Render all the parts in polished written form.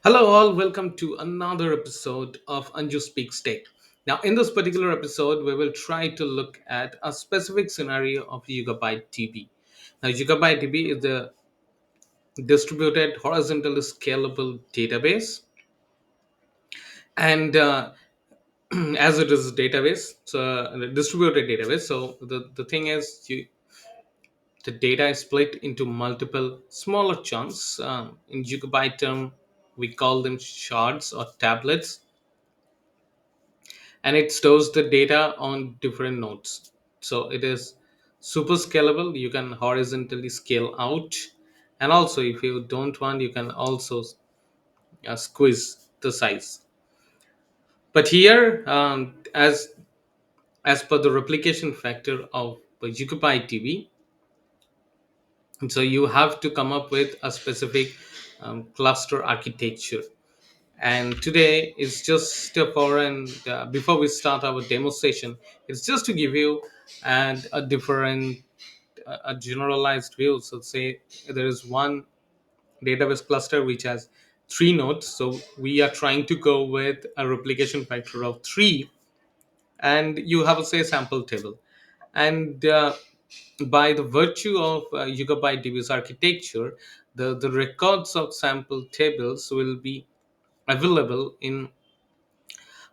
Hello, all. Welcome to another episode of Anju Speaks Tech. Now, in this particular episode, we will try to look at a specific scenario of YugabyteDB. Now, YugabyteDB is a distributed, horizontally scalable database, and as it is a database, so a distributed database. So the thing is, the data is split into multiple smaller chunks. In gigabyte term, we call them shards or tablets, and it stores the data on different nodes. So it is super scalable. You can horizontally scale out, and also if you don't want, you can also squeeze the size. But here, as per the replication factor of gigabyte TB, so you have to come up with a specific cluster architecture. And today is just for an before we start our demo session, it's just to give you and a different a generalized view. So say there is one database cluster which has three nodes, so we are trying to go with a replication factor of 3, and you have a say sample table. And by the virtue of Yugabyte DB's architecture, the records of sample tables will be available in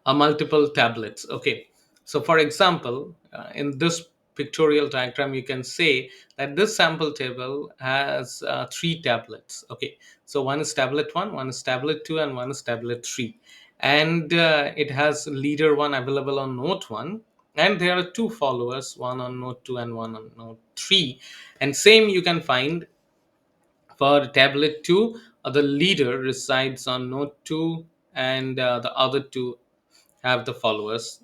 multiple tablets. Okay, so for example, in this pictorial diagram, you can say that this sample table has three tablets. Okay, so one is tablet 1, one is tablet 2, and one is tablet 3, and it has leader 1 available on node 1, and there are two followers, one on node 2 and one on node 3. And same you can find for tablet 2. The leader resides on node 2, and the other two have the followers.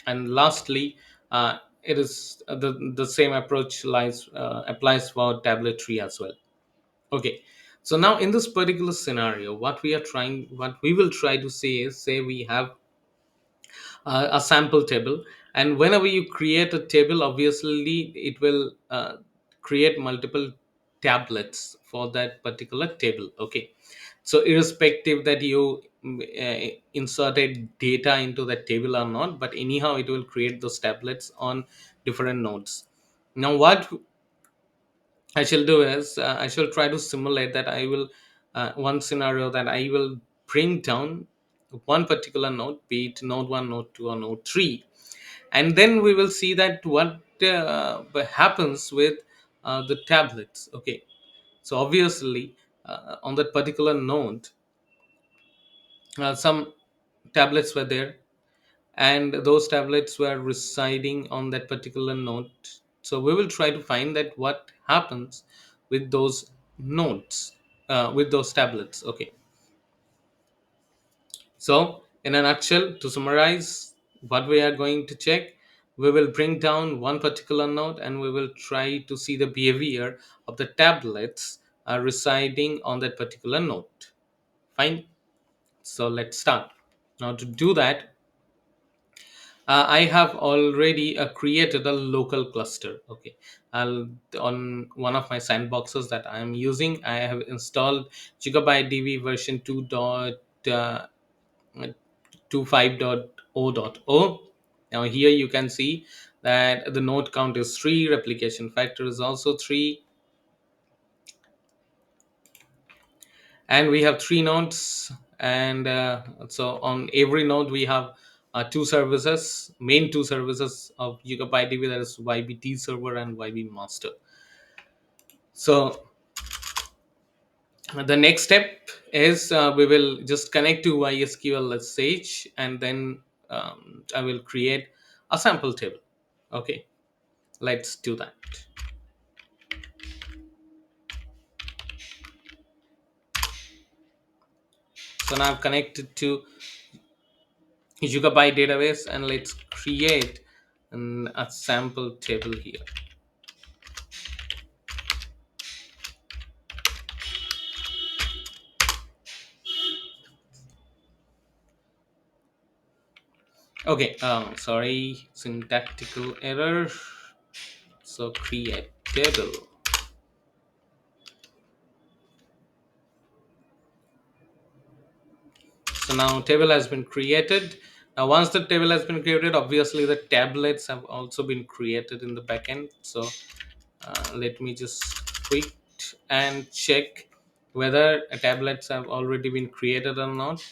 And lastly, it is the same approach lies applies for tablet 3 as well. Okay, so now in this particular scenario, what we will try to say is, say we have a sample table, and whenever you create a table, obviously it will create multiple tablets for that particular table. Okay, so irrespective that you inserted data into that table or not, but anyhow it will create those tablets on different nodes. Now what I shall do is, I shall try to simulate that. I will one scenario that I will bring down one particular node, be it node 1, node 2, or node 3, and then we will see that what happens with the tablets. Okay, so obviously, on that particular node, some tablets were there, and those tablets were residing on that particular node. So we will try to find that what happens with those nodes, with those tablets. Okay, so in a nutshell, to summarize what we are going to check, we will bring down one particular node and we will try to see the behavior of the tablets residing on that particular node. Fine, so let's start. Now to do that, I have already created a local cluster. Okay, on one of my sandboxes that I am using, I have installed GigabyteDB version 2.25.0.0. Now here you can see that the node count is 3, replication factor is also 3, and we have 3 nodes. And so on every node we have two services, main two services of YugabyteDB, that is YBT server and YB master. So the next step is, we will just connect to YSQL SH, and then I will create a sample table. Okay, let's do that. So now I've connected to Yugabyte database, and let's create a sample table here. Okay, sorry, syntactical error. So create table. So now table has been created. Now once the table has been created, obviously the tablets have also been created in the backend. So let me just quick and check whether tablets have already been created or not.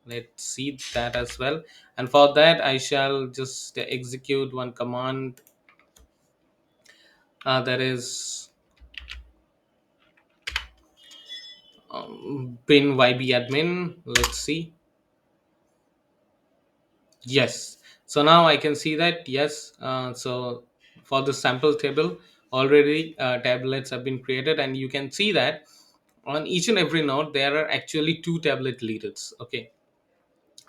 Let's see that as well. And for that I shall just execute one command, that is bin ybadmin. Let's see. Yes. So now I can see that, yes. So for the sample table, already tablets have been created, and you can see that on each and every node there are actually two tablet leaders. Okay.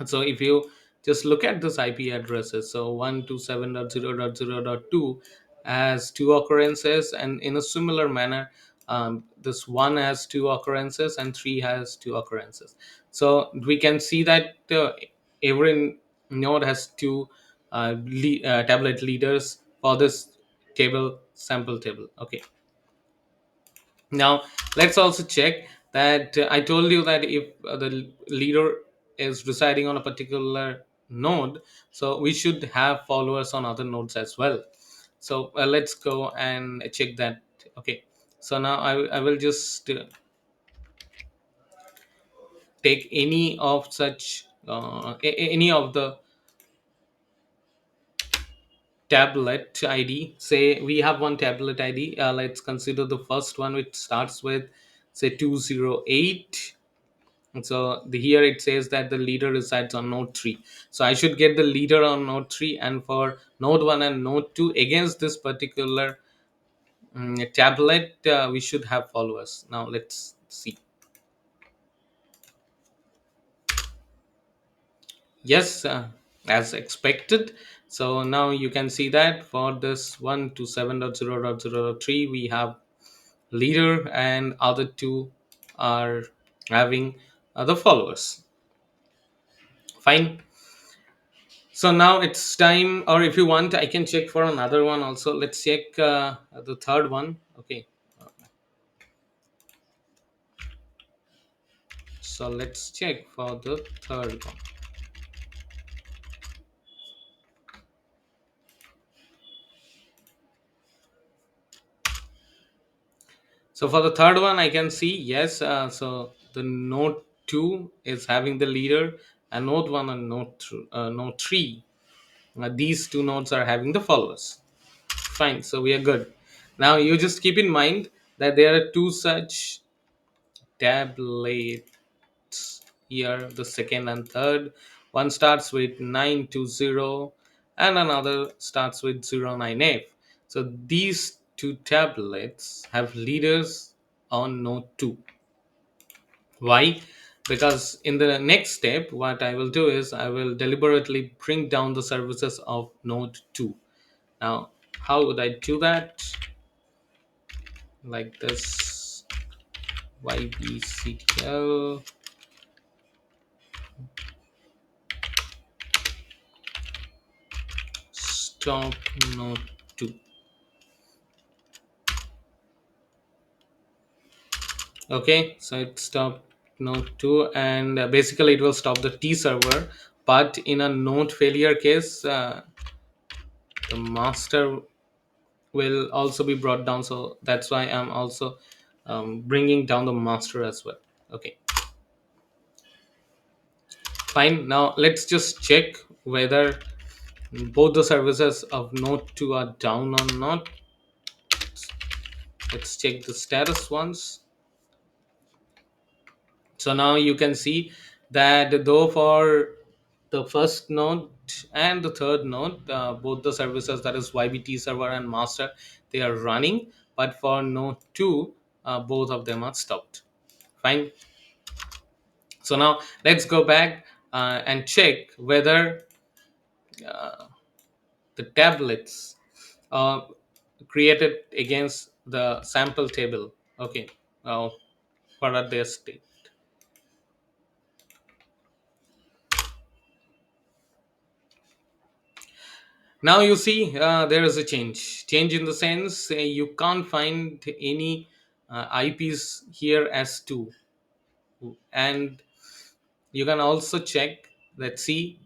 So if you just look at this IP addresses, so 127.0.0.2 has two occurrences, and in a similar manner, this one has two occurrences and three has two occurrences. So we can see that every node has two tablet leaders for this table, sample table. Okay. Now, let's also check that I told you that if the leader is residing on a particular node, so we should have followers on other nodes as well. So let's go and check that. Okay. So now I will just take any of such, any of the tablet ID. Say we have one tablet ID. Let's consider the first one, which starts with, say, 208. And so here it says that the leader resides on node 3. So I should get the leader on node 3, and for node 1 and node 2 against this particular tablet, we should have followers. Now let's see. Yes, as expected. So now you can see that for this 127.0.0.3 we have leader, and other two are having other followers. Fine. So now it's time, or if you want, I can check for another one also. Let's check the third one. Okay. So let's check for the third one. So for the third one, I can see, yes. So the node 2 is having the leader, and node 1 and node 3. These two nodes are having the followers. Fine. So we are good. Now you just keep in mind that there are two such tablets here, the second and third. One starts with 920 and another starts with 09F. So these two tablets have leaders on node 2. Why? Because in the next step, what I will do is I will deliberately bring down the services of node 2. Now, how would I do that? Like this: ybctl stop node 2. Okay, so it stopped node 2, and basically it will stop the T server. But in a node failure case, the master will also be brought down. So that's why I'm also bringing down the master as well. Okay, fine. Now let's just check whether both the services of node 2 are down or not. Let's check the status once. So now you can see that though for the first node and the third node, both the services, that is YBT server and master, they are running, but for node 2, both of them are stopped. Fine. So now let's go back and check whether the tablets are created against the sample table. Okay. What are their state? Now you see, there is a change in the sense, you can't find any IPs here as 2, and you can also check. Let's see,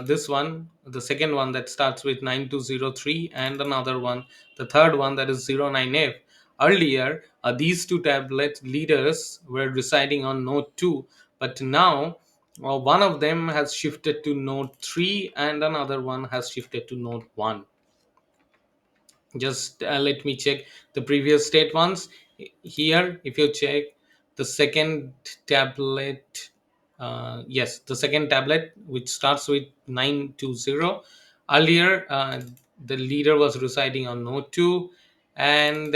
this one, the second one that starts with 9203, and another one, the third one, that is 09F. Earlier, these two tablet leaders were residing on node 2, but now one of them has shifted to node 3 and another one has shifted to node 1. Just let me check the previous state ones. Here, if you check the second tablet, yes, the second tablet which starts with 920, earlier the leader was residing on node 2, and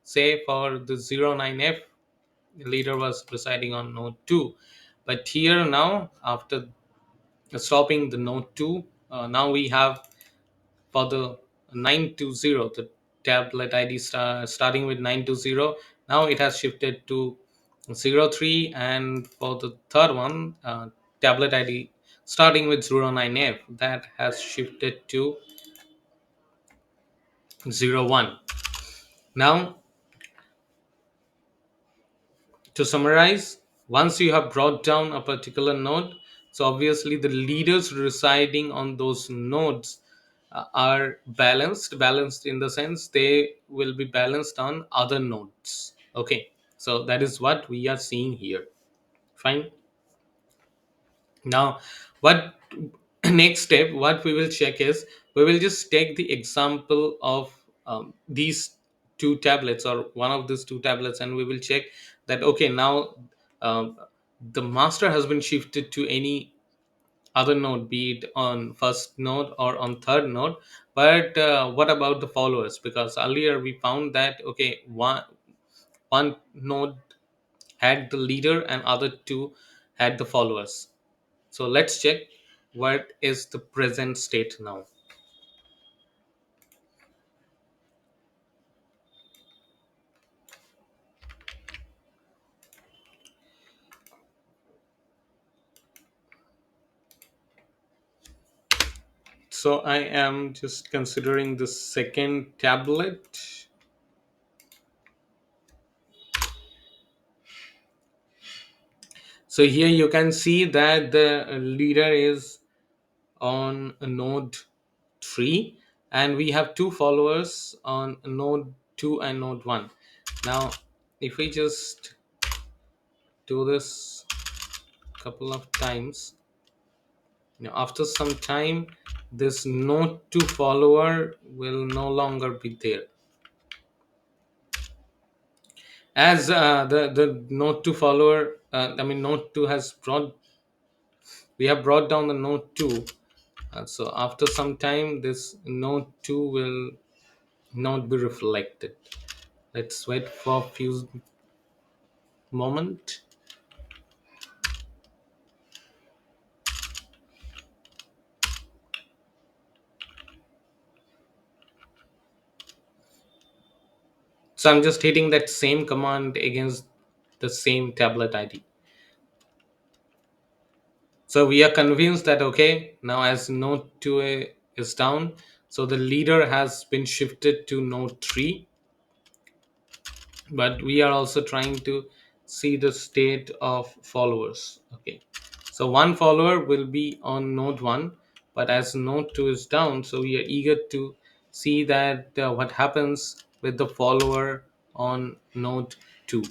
say for the 09F, the leader was residing on node 2. But here now, after stopping the node 2, now we have for the 920, the tablet ID starting with 920, now it has shifted to 03, and for the third one, tablet ID starting with 09F, that has shifted to 01. Now, to summarize, once you have brought down a particular node, so obviously the leaders residing on those nodes are balanced in the sense they will be balanced on other nodes. Okay, so that is what we are seeing here. Fine. Now, what next step, what we will check is, we will just take the example of these two tablets, or one of these two tablets, and we will check that okay, now um, the master has been shifted to any other node, be it on first node or on third node. But what about the followers? Because earlier we found that okay, one node had the leader and other two had the followers. So let's check what is the present state now. So I am just considering the second tablet. So here you can see that the leader is on node 3, and we have two followers on node 2 and node 1. Now, if we just do this couple of times, now after some time, this node 2 follower will no longer be there, as the node 2 follower, I mean node 2 has brought, we have brought down the node 2. So after some time, this node 2 will not be reflected. Let's wait for a few moment. So I'm just hitting that same command against the same tablet ID. So we are convinced that okay, now as node 2 is down, so the leader has been shifted to node 3. But we are also trying to see the state of followers. Okay, so one follower will be on node 1, but as node 2 is down, so we are eager to see that what happens with the follower on node 2.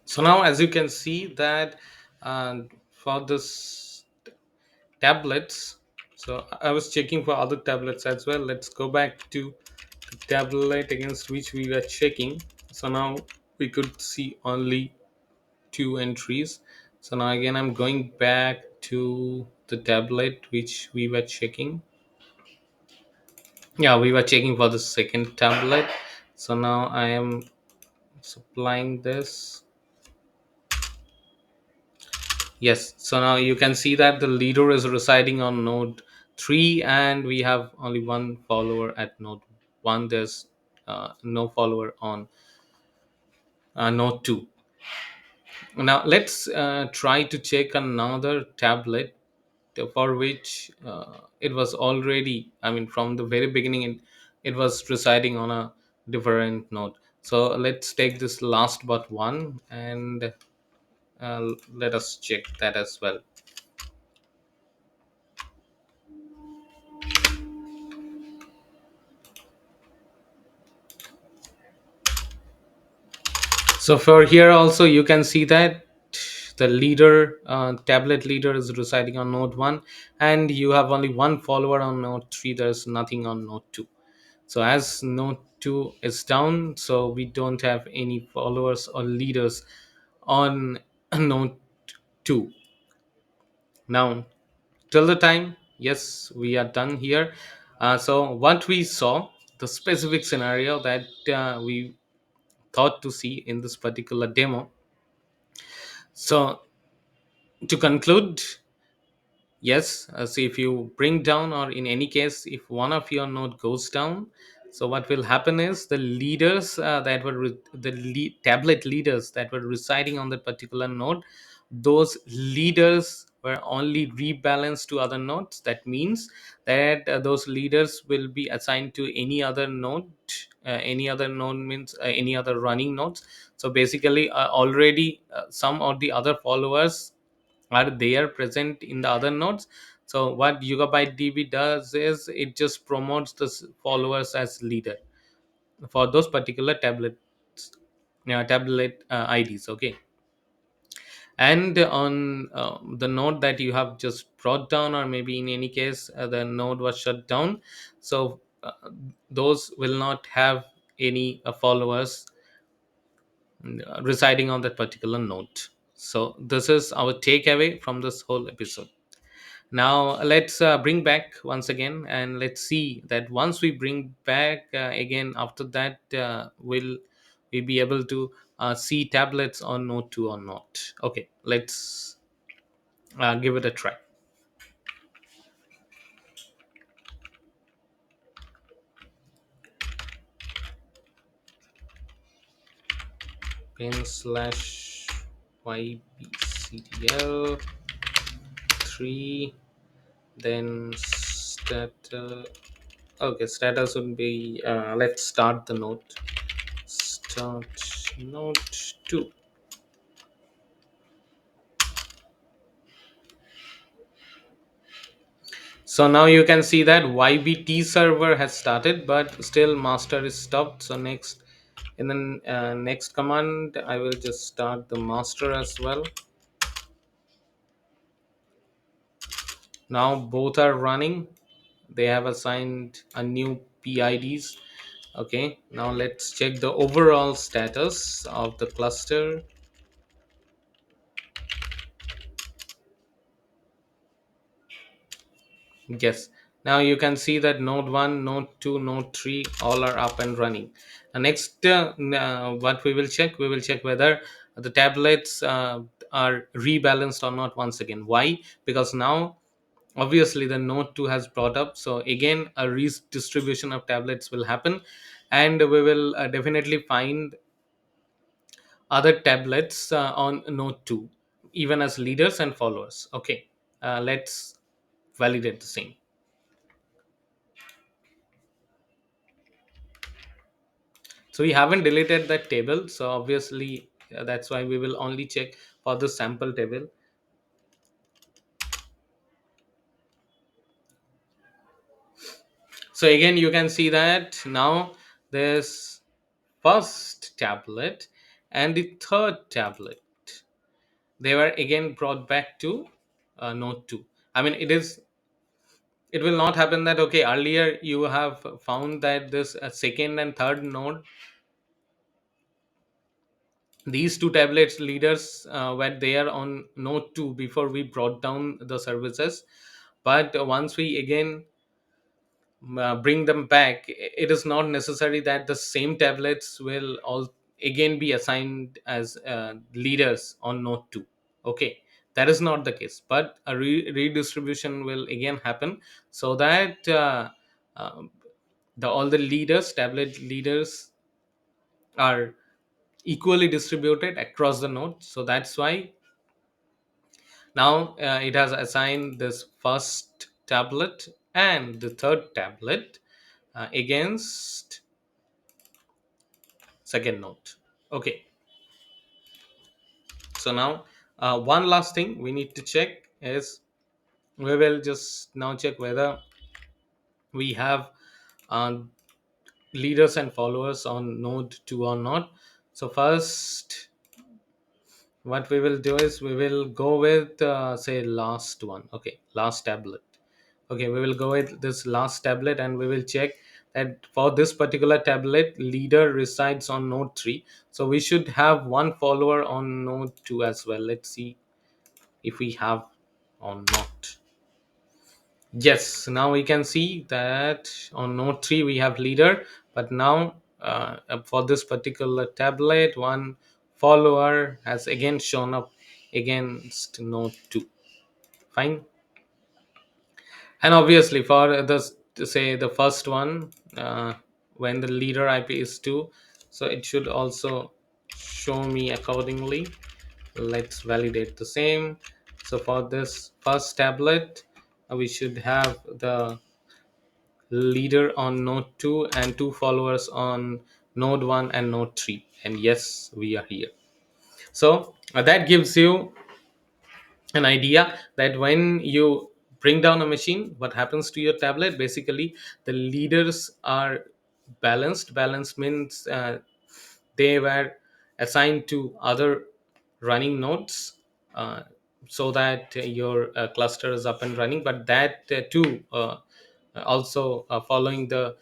So now as you can see that for this tablets, so I was checking for other tablets as well. Let's go back to the tablet against which we were checking. So now we could see only two entries. So now again I'm going back to the tablet which we were checking. Yeah, we were checking for the second tablet. So now I am supplying this. Yes, so now you can see that the leader is residing on node 3, and we have only one follower at node 1. There's no follower on node 2. Now let's try to check another tablet for which it was already, I mean, from the very beginning, it was residing on a different node. So let's take this last but one, and let us check that as well. So for here also you can see that the leader, tablet leader, is residing on node 1, and you have only one follower on node 3. There's nothing on node 2. So as node 2 is down, so we don't have any followers or leaders on node 2. Now till the time, yes, we are done here. So what we saw, the specific scenario that we thought to see in this particular demo. So to conclude, yes, so if you bring down, or in any case if one of your node goes down, so what will happen is the leaders tablet leaders that were residing on that particular node, those leaders were only rebalanced to other nodes. That means that those leaders will be assigned to any other node. Any other node means any other running nodes. So basically already some of the other followers are there present in the other nodes. So what YugabyteDB does is it just promotes the followers as leader for those particular tablet IDs. Okay, and on the node that you have just brought down, or maybe in any case the node was shut down, so those will not have any followers residing on that particular node. So this is our takeaway from this whole episode. Now let's bring back once again, and let's see that once we bring back again, after that will we be able to see tablets on node 2 or not. Okay, let's give it a try. Pin slash ybcdl 3, then okay, status would be let's start the node. Start node 2. So now you can see that YBT server has started, but still master is stopped. So next, in the next command, I will just start the master as well. Now both are running. They have assigned a new PIDs. Okay, now let's check the overall status of the cluster. Yes. Now you can see that node 1, node 2, node 3 all are up and running. Next, what we will check whether the tablets are rebalanced or not once again. Why? Because now obviously the node 2 has brought up. So again, a redistribution of tablets will happen, and we will definitely find other tablets on node 2, even as leaders and followers. Okay, let's validate the same. So we haven't deleted that table, so obviously that's why we will only check for the sample table. So again you can see that now this first tablet and the third tablet, they were again brought back to node 2. I mean, it will not happen that okay, earlier you have found that this second and third node, these two tablets leaders were there on node 2 before we brought down the services. But once we again bring them back, it is not necessary that the same tablets will all again be assigned as leaders on node 2. Okay, that is not the case, but a redistribution will again happen, so that um, the all the leaders, tablet leaders, are equally distributed across the node. So that's why now it has assigned this first tablet and the third tablet against second node. Okay, so now one last thing we need to check is, we will just now check whether we have uh, leaders and followers on node 2 or not. So first, what we will do is we will go with say last one. Okay, last tablet. Okay, we will go with this last tablet and we will check that for this particular tablet, leader resides on node 3. So we should have one follower on node 2 as well. Let's see if we have or not. Yes, now we can see that on node 3 we have leader, but now for this particular tablet, one follower has again shown up against node 2. Fine. And obviously for the, to say the first one, when the leader IP is 2, so it should also show me accordingly. Let's validate the same. So for this first tablet, we should have the leader on node 2 and two followers on node 1 and node 3, and yes, we are here. So that gives you an idea that when you bring down a machine, what happens to your tablet. Basically, the leaders are balanced means they were assigned to other running nodes, uh, so that your cluster is up and running, but that too also following the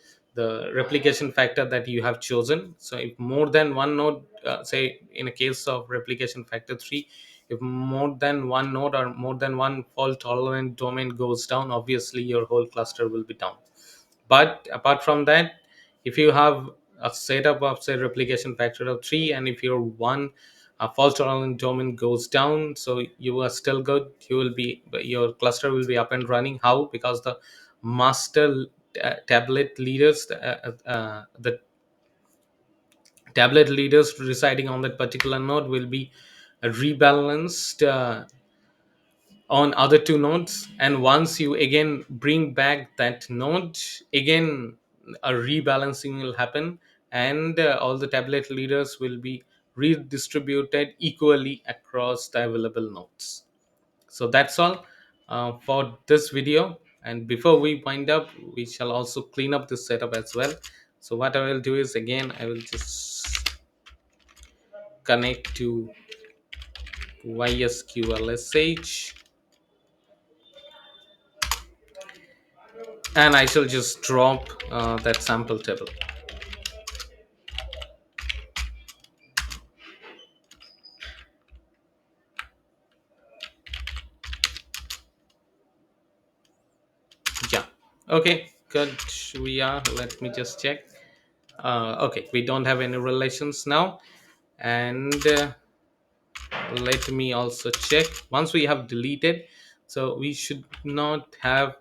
replication factor that you have chosen. So if more than one node, say in a case of replication factor 3, if more than one node or more than one fault tolerant domain goes down, obviously your whole cluster will be down. But apart from that, if you have a setup of say replication factor of 3, and if your one fault tolerant domain goes down, so you are still good. You will be, your cluster will be up and running. How? Because the master tablet leaders, the tablet leaders residing on that particular node will be rebalanced on other two nodes, and once you again bring back that node, again a rebalancing will happen, and all the tablet leaders will be redistributed equally across the available nodes. So that's all for this video, and before we wind up, we shall also clean up this setup as well. So what I will do is, again, I will just connect to YSQLSH, and I shall just drop that sample table. Yeah. Okay. Good. We are. Let me just check. Okay. We don't have any relations now, and let me also check. Once we have deleted, so we should not have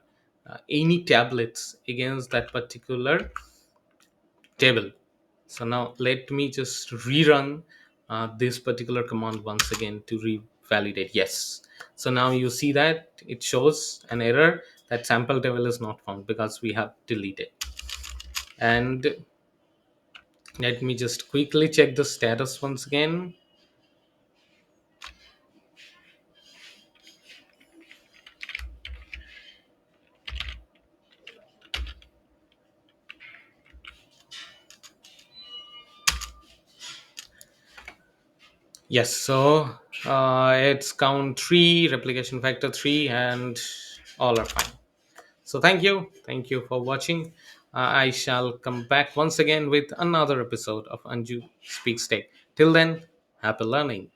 any tablets against that particular table. So now let me just rerun this particular command once again to revalidate. Yes. So now you see that it shows an error that sample table is not found because we have deleted. And let me just quickly check the status once again. Yes. So it's count 3, replication factor 3, and all are fine. So thank you for watching. I shall come back once again with another episode of Anju Speaks Tech. Till then, happy learning.